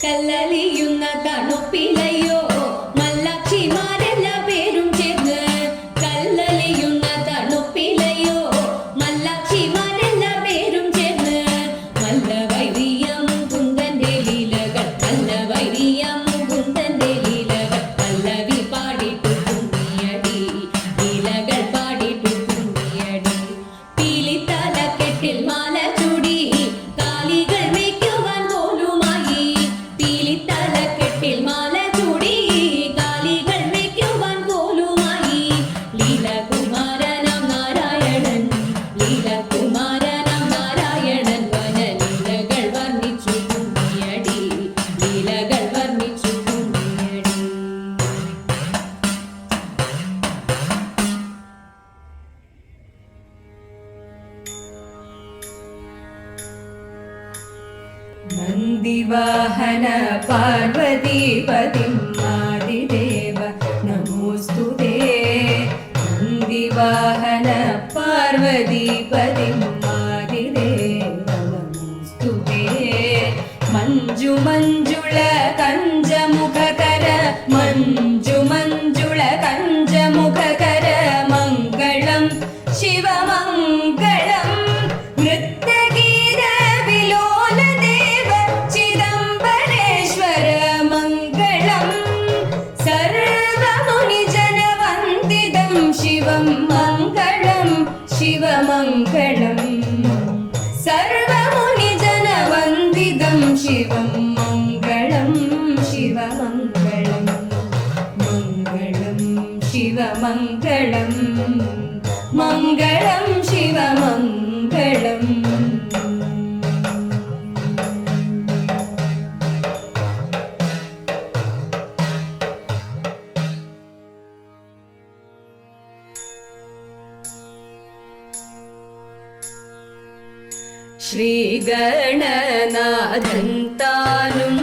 കല്ലലിയുന്ന തണുപ്പിലയോ മല്ലാക്ഷിമാരെല്ലാ പേരും ചേർന്ന് കല്ലലിയുന്ന തണുപ്പിലയോ മല്ലാക്ഷിമാരെല്ലാ പേരും ചേർന്ന് മല്ലവൈരിയം കുന്തന്റെ ലീലകൾ മല്ലവൈരിയം കുന്തന്റെ ലീലകൾ പല്ലവി പാടിട്ടു കുമ്മിയടി ലീലകൾ പാടിട്ടു കുമ്മിയടി പീലിത്തലക്കെട്ടിൽ മാല ചൂടി കാലികൾ മേയ്ക്കുവാൻ പോലുമായി പീലിത്തലക്കെട്ടിൽ മാല ചൂടി കാലികൾ മേയ്ക്കുവാൻ പോലുമായി ലീലകുമാരനാം നാരായണൻ ലീലകുമാരനാം നാരായണൻ വനലീലകൾ വർണ്ണിച്ചു കുമ്മിയടി ലീലകൾ വർണ്ണിച്ചു കുമ്മിയടി. നന്ദിവാഹന പാർവതീപതിം ആദിദേവ നമോസ്തുതേ നന്ദിവാഹന പാർവതീപതിം ആദിദേവ നമോസ്തുതേ മഞ്ജു മഞ്ജുള കഞ്ചമുഖകര മഞ്ജു മഞ്ജുള കഞ്ചമുഖകര മംഗളം ശിവമംഗളം നൃത്തഗീത വിലോല ദേവ ചിദംബരേശ്വര മംഗളം സർവമുനിജനവന്ദിതം ശിവം മംഗളം ശിവമംഗളം സർവമുനിജനവന്ദിതം ശിവം മംഗളം ശിവമംഗളം മംഗളം ശിവമംഗളം മംഗളം ശിവമംഗളം. ശ്രീഗണനാഥൻ താനും